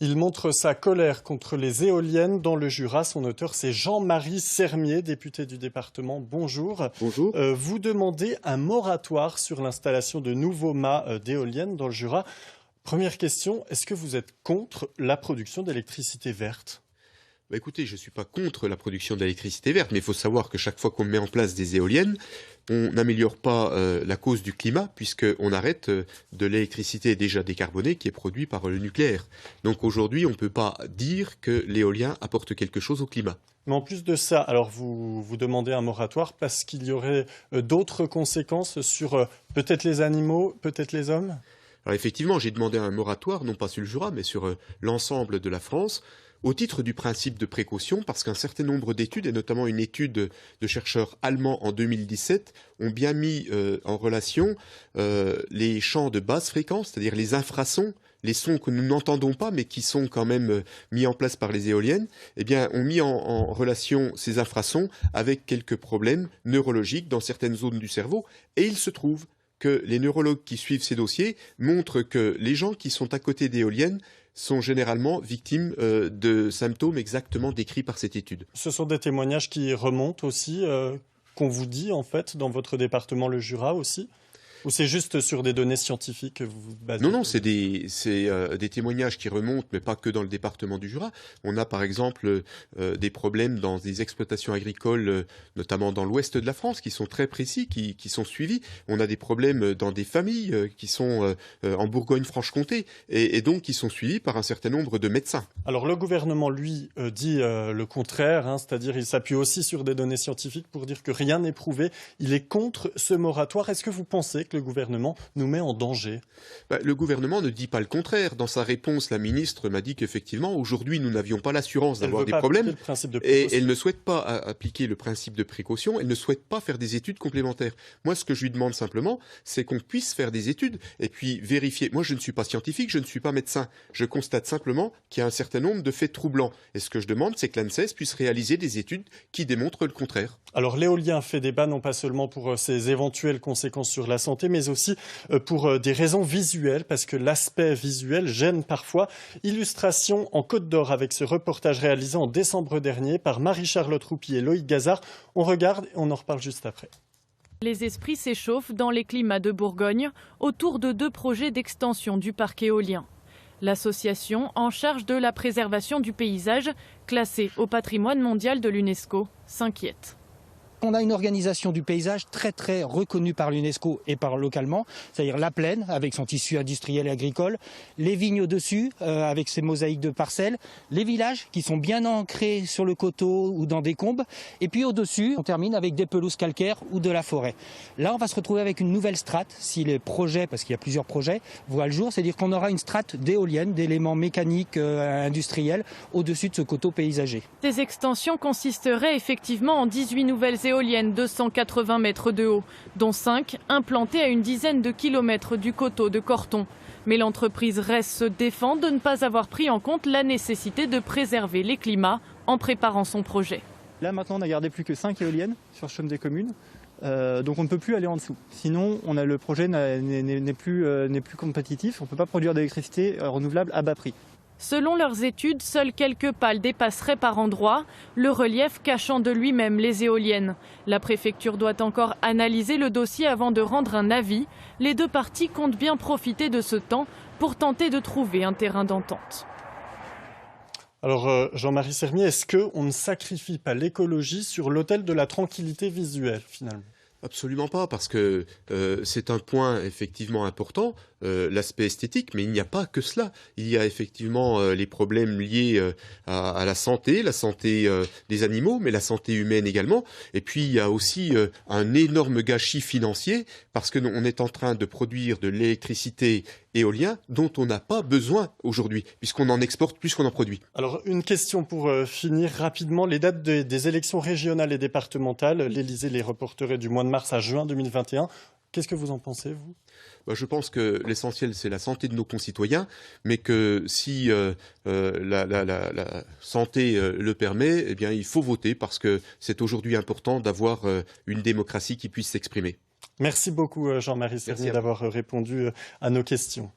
Il montre sa colère contre les éoliennes dans le Jura. Son auteur, c'est Jean-Marie Sermier, député du département. Bonjour. Bonjour. Vous demandez un moratoire sur l'installation de nouveaux mâts d'éoliennes dans le Jura. Première question, est-ce que vous êtes contre la production d'électricité verte ? Écoutez, je ne suis pas contre la production d'électricité verte, mais il faut savoir que chaque fois qu'on met en place des éoliennes, on n'améliore pas la cause du climat, puisqu'on arrête de l'électricité déjà décarbonée qui est produite par le nucléaire. Donc aujourd'hui, on ne peut pas dire que l'éolien apporte quelque chose au climat. Mais en plus de ça, alors vous demandez un moratoire parce qu'il y aurait d'autres conséquences sur peut-être les animaux, peut-être les hommes ? Alors effectivement, j'ai demandé un moratoire, non pas sur le Jura, mais sur l'ensemble de la France, au titre du principe de précaution, parce qu'un certain nombre d'études, et notamment une étude de chercheurs allemands en 2017, ont bien mis en relation les champs de basse fréquence, c'est-à-dire les infrasons, les sons que nous n'entendons pas, mais qui sont quand même mis en place par les éoliennes, eh bien, ont mis en relation ces infrasons avec quelques problèmes neurologiques dans certaines zones du cerveau, et il se trouve que les neurologues qui suivent ces dossiers montrent que les gens qui sont à côté d'éoliennes sont généralement victimes de symptômes exactement décrits par cette étude. Ce sont des témoignages qui remontent aussi, qu'on vous dit en fait, dans votre département, le Jura aussi ? Ou c'est juste sur des données scientifiques que vous vous basez ? Non, c'est des témoignages qui remontent, mais pas que dans le département du Jura. On a par exemple des problèmes dans des exploitations agricoles, notamment dans l'ouest de la France, qui sont très précis, qui sont suivis. On a des problèmes dans des familles qui sont en Bourgogne-Franche-Comté, et donc qui sont suivis par un certain nombre de médecins. Alors le gouvernement, lui, dit le contraire, c'est-à-dire il s'appuie aussi sur des données scientifiques pour dire que rien n'est prouvé. Il est contre ce moratoire. Est-ce que vous pensez que le gouvernement nous met en danger ? Le gouvernement ne dit pas le contraire. Dans sa réponse, la ministre m'a dit qu'effectivement, aujourd'hui, nous n'avions pas l'assurance d'avoir des problèmes. Et elle ne souhaite pas appliquer le principe de précaution. Elle ne souhaite pas faire des études complémentaires. Moi, ce que je lui demande simplement, c'est qu'on puisse faire des études et puis vérifier. Moi, je ne suis pas scientifique, je ne suis pas médecin. Je constate simplement qu'il y a un certain nombre de faits troublants. Et ce que je demande, c'est que l'ANSES puisse réaliser des études qui démontrent le contraire. Alors l'éolien fait débat non pas seulement pour ses éventuelles conséquences sur la santé, mais aussi pour des raisons visuelles, parce que l'aspect visuel gêne parfois. Illustration en Côte d'Or avec ce reportage réalisé en décembre dernier par Marie-Charlotte Roupier et Loïc Gazard. On regarde et on en reparle juste après. Les esprits s'échauffent dans les climats de Bourgogne autour de 2 projets d'extension du parc éolien. L'association en charge de la préservation du paysage, classée au patrimoine mondial de l'UNESCO, s'inquiète. On a une organisation du paysage très reconnue par l'UNESCO et par localement, c'est-à-dire la plaine avec son tissu industriel et agricole, les vignes au-dessus avec ses mosaïques de parcelles, les villages qui sont bien ancrés sur le coteau ou dans des combes, et puis au-dessus on termine avec des pelouses calcaires ou de la forêt. Là on va se retrouver avec une nouvelle strate, si les projets, parce qu'il y a plusieurs projets, voient le jour, c'est-à-dire qu'on aura une strate d'éoliennes, d'éléments mécaniques industriels au-dessus de ce coteau paysager. Ces extensions consisteraient effectivement en 18 nouvelles éoliennes de 180 mètres de haut, dont 5 implantées à une dizaine de kilomètres du coteau de Corton. Mais l'entreprise RES se défend de ne pas avoir pris en compte la nécessité de préserver les climats en préparant son projet. Là maintenant on n'a gardé plus que 5 éoliennes sur le chaume des communes, donc on ne peut plus aller en dessous. Sinon le projet n'est plus compétitif, on ne peut pas produire d'électricité renouvelable à bas prix. Selon leurs études, seules quelques pales dépasseraient par endroits, le relief cachant de lui-même les éoliennes. La préfecture doit encore analyser le dossier avant de rendre un avis. Les 2 parties comptent bien profiter de ce temps pour tenter de trouver un terrain d'entente. Alors Jean-Marie Sermier, est-ce qu'on ne sacrifie pas l'écologie sur l'autel de la tranquillité visuelle finalement ? Absolument pas, parce que c'est un point effectivement important, l'aspect esthétique, mais il n'y a pas que cela. Il y a effectivement les problèmes liés à la santé des animaux, mais la santé humaine également. Et puis il y a aussi un énorme gâchis financier, parce que on est en train de produire de l'électricité éolien dont on n'a pas besoin aujourd'hui, puisqu'on en exporte plus qu'on en produit. Alors une question pour finir rapidement. Les dates des élections régionales et départementales, l'Élysée les reporterait du mois de mars à juin 2021. Qu'est-ce que vous en pensez, vous ? Je pense que l'essentiel, c'est la santé de nos concitoyens, mais que si la santé le permet, eh bien, il faut voter, parce que c'est aujourd'hui important d'avoir une démocratie qui puisse s'exprimer. Merci beaucoup Jean-Marie Sermier d'avoir répondu à nos questions.